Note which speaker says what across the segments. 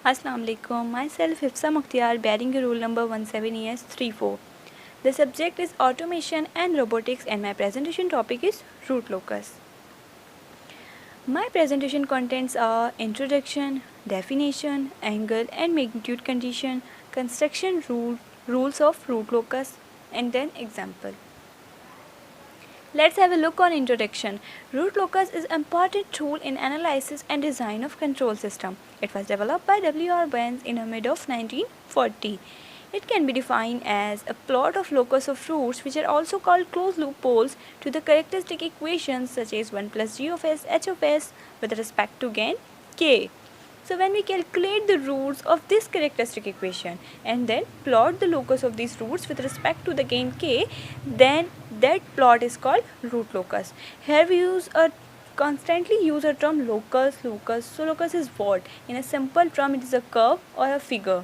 Speaker 1: Assalamu alaikum. Myself Hifsa Mukhtiar, bearing rule number 17ES34. The subject is automation and robotics, and my presentation topic is root locus. My presentation contents are introduction, definition, angle and magnitude condition, construction rules of root locus, and then example. Let's have a look on introduction. Root locus is an important tool in analysis and design of control system. It was developed by W.R. Burns in the mid of 1940. It can be defined as a plot of locus of roots, which are also called closed loop poles, to the characteristic equations such as 1 plus g of s h of s with respect to gain k. So when we calculate the roots of this characteristic equation and then plot the locus of these roots with respect to the gain k, then that plot is called root locus. Here we constantly use a term locus. So locus is what? In a simple term, it is a curve or a figure.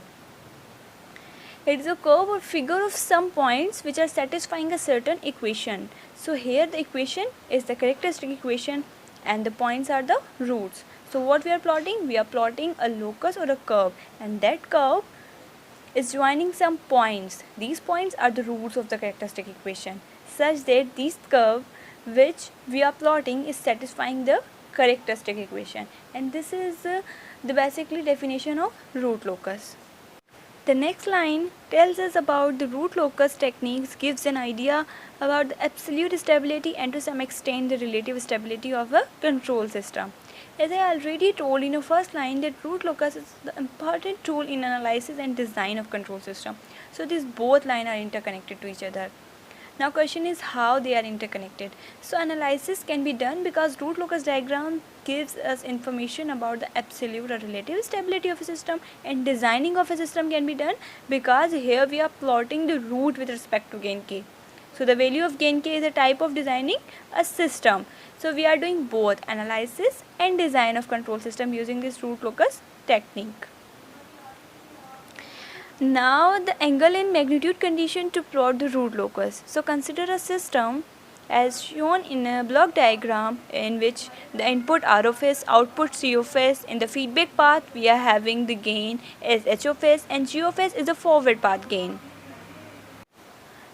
Speaker 1: It is a curve or figure of some points which are satisfying a certain equation. So here the equation is the characteristic equation and the points are the roots. So what we are plotting? We are plotting a locus or a curve, and that curve is joining some points. These points are the roots of the characteristic equation, such that this curve which we are plotting is satisfying the characteristic equation, and this is the basically definition of root locus. The next line tells us about the root locus techniques, gives an idea about the absolute stability and to some extent the relative stability of a control system. As I already told in the first line, that root locus is the important tool in analysis and design of control system. So these both lines are interconnected to each other. Now question is how they are interconnected. So analysis can be done because root locus diagram gives us information about the absolute or relative stability of a system, and designing of a system can be done because here we are plotting the root with respect to gain k. So the value of gain k is a type of designing a system. So we are doing both analysis and design of control system using this root locus technique. Now the angle and magnitude condition to plot the root locus. So consider a system as shown in a block diagram in which the input R of s, output C of s. In the feedback path we are having the gain as h of s, and g of s is the forward path gain.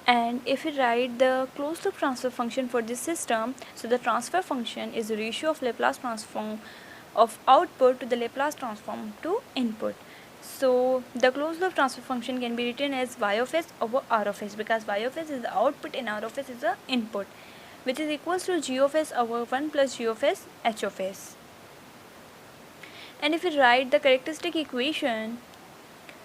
Speaker 1: And if we write the closed loop transfer function for this system, so the transfer function is the ratio of Laplace transform of output to the Laplace transform to input. So the closed loop transfer function can be written as y of s over r of s, because y of s is the output and r of s is the input, which is equals to g of s over 1 plus g of s h of s. And if we write the characteristic equation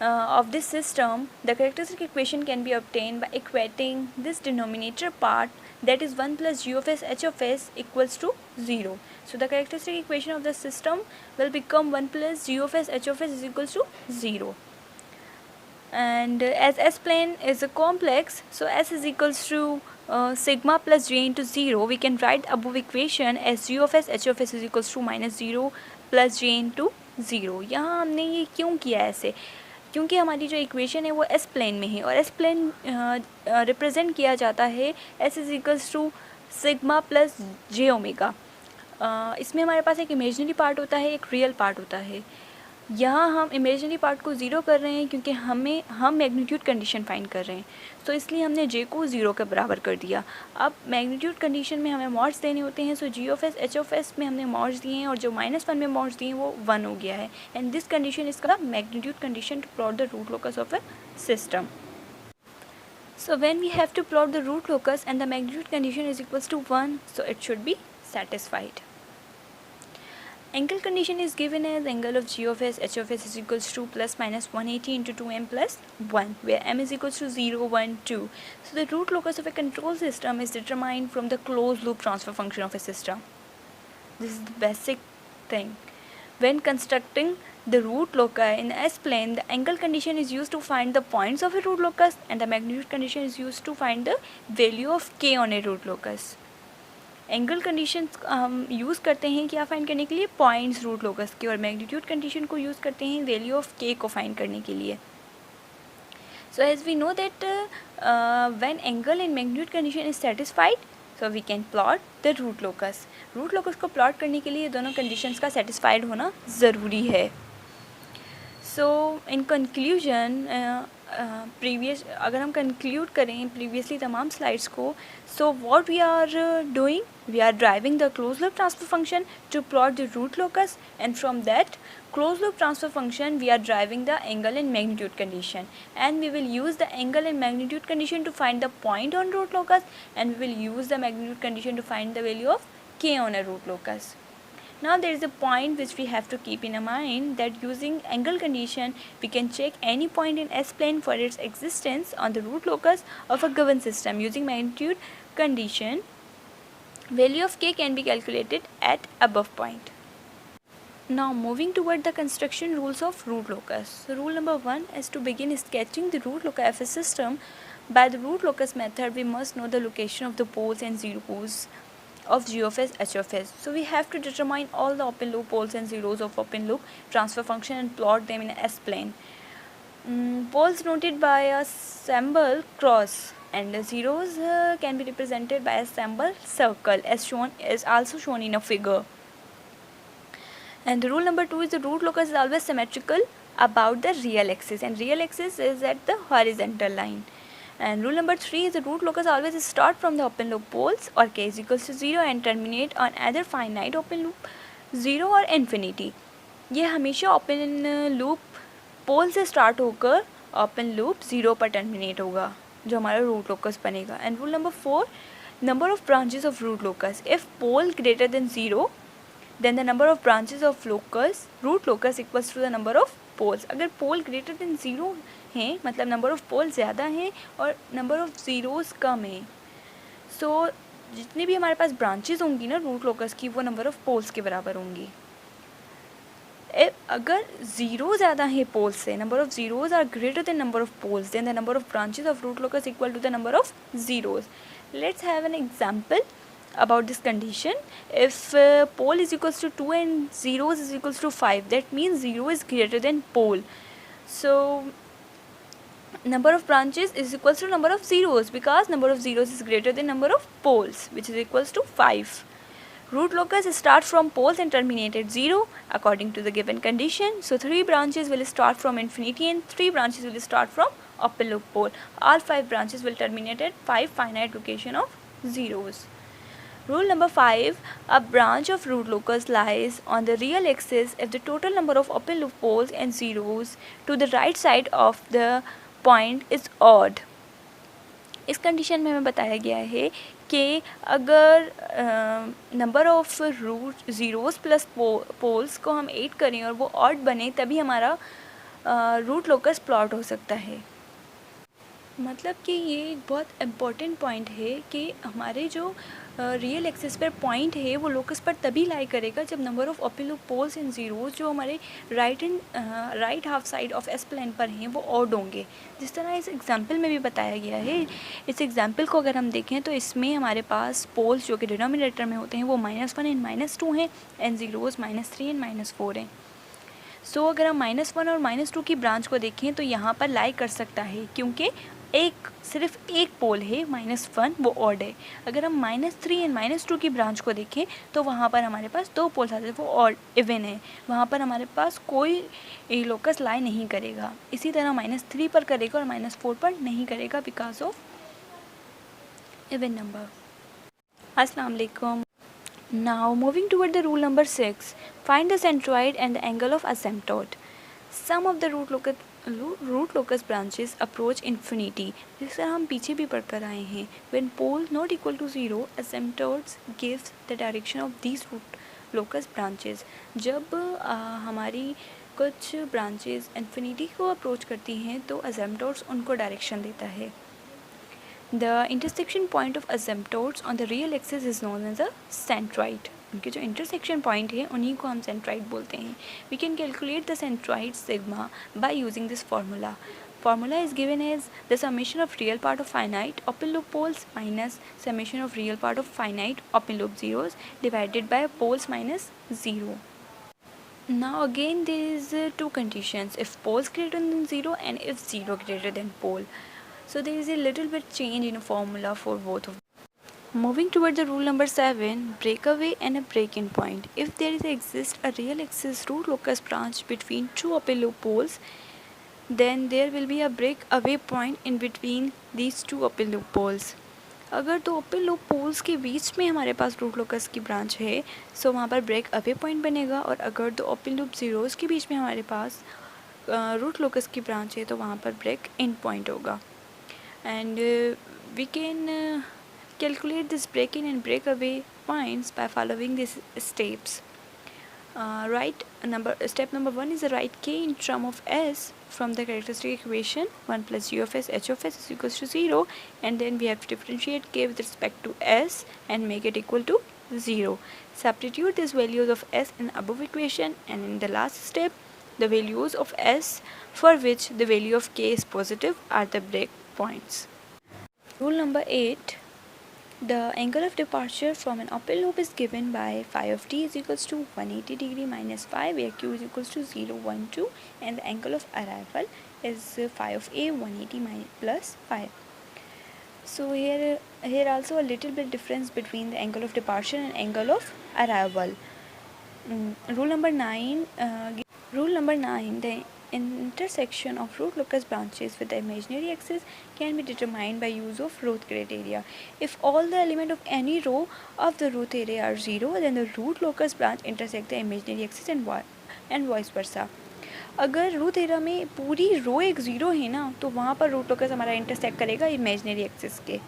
Speaker 1: of this system, the characteristic equation can be obtained by equating this denominator part, that is 1 plus g of s h of s equals to 0. So the characteristic equation of the system will become 1 plus g of s h of s is equals to 0. And as S plane is a complex, so S is equals to sigma plus j into 0, we can write above equation as g of s h of s is equals to minus 0 plus j into 0. यहाँ हमने ये क्यों किया ऐसे? क्योंकि हमारी जो equation है वो एस प्लेन में है, और एस प्लेन रिप्रेजेंट किया जाता है S is equals to sigma plus j omega. इसमें हमारे पास एक इमेजिनरी पार्ट होता है, एक रियल पार्ट होता है. यहाँ हम इमेजिनरी पार्ट को ज़ीरो कर रहे हैं क्योंकि हम मैग्नीट्यूड कंडीशन फाइंड कर रहे हैं, तो इसलिए हमने जे को ज़ीरो के बराबर कर दिया. अब मैग्नीट्यूड कंडीशन में हमें मॉड्स देने होते हैं, so G of S H of S में हमने मॉड्स दिए हैं और जो -1 में मॉड्स दिए हैं वो 1 हो गया है. And this condition is called magnitude condition to plot the root locus of a system. So when we have to plot the root locus and the magnitude condition is equals to 1, so it should be satisfied. Angle condition is given as angle of g of s h of s is equals to plus minus 180 into 2m plus 1, where m is equals to 0, 1, 2. So the root locus of a control system is determined from the closed loop transfer function of a system. This is the basic thing. When constructing the root loci in S plane, the angle condition is used to find the points of a root locus and the magnitude condition is used to find the value of k on a root locus. Angle condition हम use करते हैं क्या find करने के लिए? Points root locus के, और magnitude condition को यूज़ करते हैं वैल्यू ऑफ के को फाइंड करने के लिए. So as we know that when angle and magnitude condition is satisfied, so we can plot the root locus. Root locus को प्लॉट करने के लिए दोनों कंडीशंस का सेटिस्फाइड होना ज़रूरी है. सो इन कंक्लूजन अगर हम कंक्लूड करें प्रीवियसली तमाम स्लाइड्स को, so what we are doing, we are driving the closed loop transfer function to plot the root locus, and from that closed loop transfer function we are driving the angle and magnitude condition, and we will use the angle and magnitude condition to find the point on root locus, and we will use the magnitude condition to find the value of k on a root locus. Now there is a point which we have to keep in mind, that using angle condition we can check any point in S-plane for its existence on the root locus of a given system. Using magnitude condition, value of k can be calculated at above point. Now moving toward the construction rules of root locus. So rule number 1 is to begin sketching the root locus of a system. By the root locus method we must know the location of the poles and zeros of g of s, h of s. So we have to determine all the open loop poles and zeros of open loop transfer function and plot them in a S-plane. Poles noted by a symbol cross, and the zeros can be represented by a symbol circle, as also shown in a figure. And the rule number 2 is the root locus is always symmetrical about the real axis, and real axis is at the horizontal line. And rule number 3 is the root locus always start from the open loop poles or k is equals to 0 and terminate on either finite open loop 0 और infinity. ये हमेशा open loop पोल से start होकर open loop 0 पर terminate होगा, जो हमारा root locus बनेगा. And rule number 4, number of branches of root locus. If pole greater than 0 then the number of branches of locus root locus equals to the number of poles. अगर pole greater than 0 हैं, मतलब number of पोल ज़्यादा हैं और number of zeros कम हैं, सो जितनी भी हमारे पास ब्रांचेस होंगी ना रूट लोकस की, वो नंबर ऑफ पोल्स के बराबर होंगी. अगर ज़ीरो ज़्यादा है पोल्स से, number of zeros are greater than number of poles, then the number of branches of root locus equal to the number of zeros. Let's have an example about this condition. If pole is equals to 2 and zeros is equals to 5, that means 0 is greater than pole. So number of branches is equals to number of zeros, because number of zeros is greater than number of poles, which is equals to 5. Root locus start from poles and terminate at 0 according to the given condition. So 3 branches will start from infinity and 3 branches will start from open loop pole. All 5 branches will terminate at 5 finite location of zeros. Rule number 5, a branch of root locus lies on the real axis if the total number of open loop poles and zeros to the right side of the point is odd. इस condition में हमें बताया गया है कि अगर number of root zeros plus poles को हम 8 करें और वो ऑड बने, तभी हमारा रूट लोकस प्लॉट हो सकता है. मतलब कि ये एक बहुत इम्पॉर्टेंट पॉइंट है कि हमारे जो रियल एक्सिस पर पॉइंट है वो लोकस पर तभी लाई करेगा जब number of open loop poles and zeros जो हमारे right half side of S plane पर हैं वो ऑड होंगे, जिस तरह इस एग्जांपल में भी बताया गया है. इस एग्जांपल को अगर हम देखें तो इसमें हमारे पास पोल्स जो कि डिनोमिनेटर में होते हैं वो -1 एंड -2 हैं, एंड ज़ीरोज़ -3 एंड -4 हैं. सो अगर हम -1 और -2 की ब्रांच को देखें तो यहाँ पर लाई कर सकता है, क्योंकि सिर्फ एक पोल है -1, वो ऑड है. अगर हम -3 एंड -2 की ब्रांच को देखें तो वहाँ पर हमारे पास 2 पोल्स आते हैं, वो ऑड इवन है, वहाँ पर हमारे पास कोई लोकस लाई नहीं करेगा. इसी तरह -3 पर करेगा और -4 पर नहीं करेगा बिकॉज ऑफ इवन नंबर. अस्सलाम वालेकुम. Now moving toward the rule number 6, find the centroid and the angle of asymptote. Some of the root locus branches approach infinity. जिस तरह हम पीछे भी पढ़कर आए हैं. When poles not equal to 0, asymptotes gives the direction of these root locus branches. जब हमारी कुछ ब्रांचेस इन्फिनिटी को अप्रोच करती हैं तो asymptotes उनको डायरेक्शन देता है. The intersection point of asymptotes on the real axis is known as a centroid. उनके जो intersection point है उन्हीं को हम centroid बोलते हैं. We can calculate the centroid sigma by using this formula. Formula is given as the summation of real part of finite open loop poles minus summation of real part of finite open loop zeros divided by poles minus 0. Now again there is two conditions, if poles greater than 0 and if 0 greater than pole. So there is a little bit change in a formula for both of them. Moving toward the rule number 7, breakaway and a break-in point. If there exists a real axis root locus branch between two open loop poles, then there will be a breakaway point in between these two open loop poles. अगर दो open loop poles के बीच में हमारे पास root locus की branch है, सो वहाँ पर ब्रेक अवे पॉइंट बनेगा, और अगर दो ओपन लूप ज़ीरोज़ के बीच में हमारे पास रूट लोकस की ब्रांच है, तो वहाँ पर ब्रेक इन पॉइंट होगा. And we can calculate this break in and break away points by following these steps. Step number 1 is write k in term of s from the characteristic equation 1 plus g of s h of s is equals to 0, and then we have to differentiate k with respect to s and make it equal to 0. Substitute these values of s in above equation, and in the last step the values of s for which the value of k is positive are the break points. Rule number 8. The angle of departure from an open loop is given by phi of t is equals to 180 degree minus phi, where q is equals to 0, 1, 2, and the angle of arrival is phi of a 180 plus phi. So here also a little bit difference between the angle of departure and angle of arrival. Rule number 9. The intersection of root locus branches with the imaginary axis can be determined by use of root criteria. If all the elements of any row of the root area are 0, then the root locus branch intersect the imaginary axis and vice versa. अगर root area में पूरी रो एक zero है ना, तो वहाँ पर root locus हमारा इंटरसेक्ट करेगा इमेजिनरी एक्सिस के.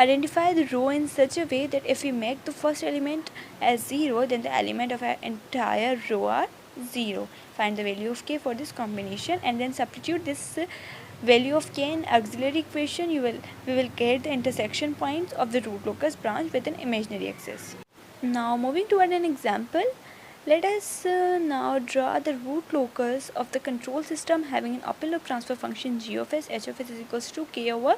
Speaker 1: Identify the row in such a way that if we make the first element as 0, then the element of our entire row are 0. Find the value of k for this combination and then substitute this value of k in auxiliary equation. We will get the intersection points of the root locus branch with an imaginary axis. Now moving toward an example, let us now draw the root locus of the control system having an open loop transfer function g of s h of s is equals to k over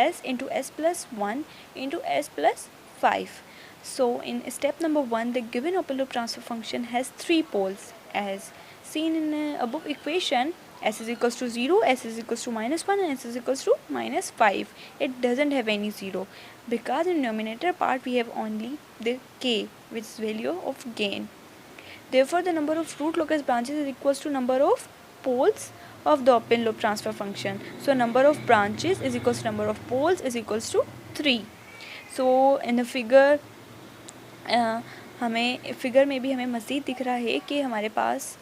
Speaker 1: s into s plus 1 into s plus 5. So in step number 1, the given open loop transfer function has 3 poles as seen in above equation. S is equals to 0, s is equals to minus 1, and s is equals to minus 5. It doesn't have any 0 because in denominator part we have only the k, which is value of gain. Therefore the number of root locus branches is equals to number of poles of the open loop transfer function. So number of branches is equals to number of poles is equals to 3. So in the figure हमें figure में भी हमें मज़ीद दिख रहा है कि हमारे पास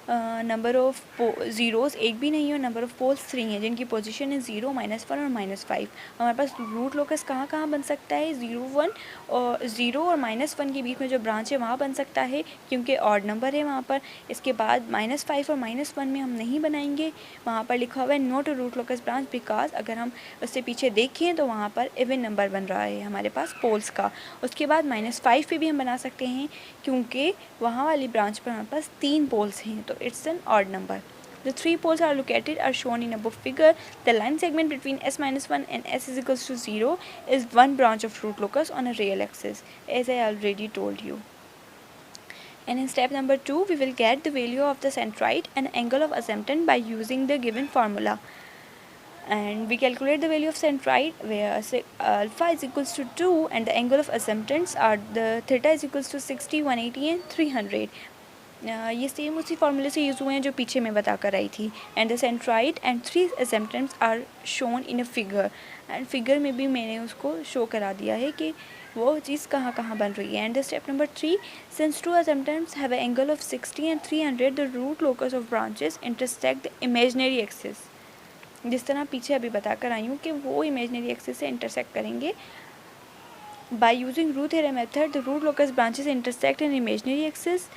Speaker 1: नंबर ऑफ ज़ीरोज़ एक भी नहीं है और नंबर ऑफ़ पोल्स 3 हैं, जिनकी पोजीशन है 0, -1 और -5. हमारे पास रूट लोकस कहाँ कहाँ बन सकता है? 0, 1 और 0 और -1 के बीच में जो ब्रांच है वहाँ बन सकता है, क्योंकि ऑड नंबर है वहाँ पर. इसके बाद -5 और -1 में हम नहीं बनाएंगे. वहाँ पर लिखा हुआ है not root locus branch, because अगर हम उससे पीछे देखें तो वहाँ पर इवन नंबर बन रहा है हमारे पास पोल्स का. उसके बाद -5 पे भी हम बना सकते हैं, क्योंकि वहाँ वाली ब्रांच पर हमारे पास 3 पोल्स हैं, तो it's an odd number. The 3 poles are shown in above figure. The line segment between s minus 1 and s is equals to 0 is one branch of root locus on a real axis, as I already told you. And in step number 2, we will get the value of the centroid and angle of asymptote by using the given formula. And we calculate the value of centroid, where alpha is equals to 2 and the angle of asymptotes are the theta is equals to 60, 180 and 300. ये same उसी फॉर्मूले से use हुए हैं जो पीछे मैं बता कर आई थी. And the centroid and 3 asymptotes are shown in a figure, and figure में भी मैंने उसको शो करा दिया है कि वो चीज़ कहाँ कहाँ बन रही है. And the step number 3, since 2 asymptotes have an angle of 60 and 300, the root locus of branches intersect the imaginary axis. जिस तरह पीछे अभी बता कर आई हूँ कि वो इमेजिनरी एक्सिस से इंटरसेक्ट करेंगे. By using root area method, the root locus branches intersect an imaginary axis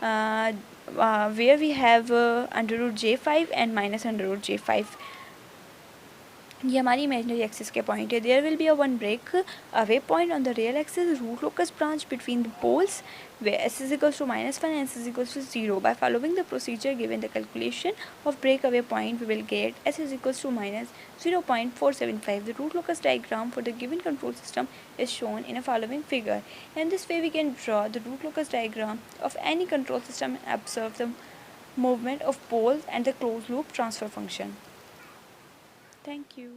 Speaker 1: where we have under root j5 and minus under root j5. ये हमारी imaginary axis के point है. There will be a one break away point on the real axis root locus branch between the poles where s is equals to -1 and s is equals to 0. By following the procedure given the calculation of breakaway point, we will get s is equals to -0.475. The root locus diagram for the given control system is shown in a following figure. In this way, we can draw the root locus diagram of any control system and observe the movement of poles and the closed loop transfer function. Thank you.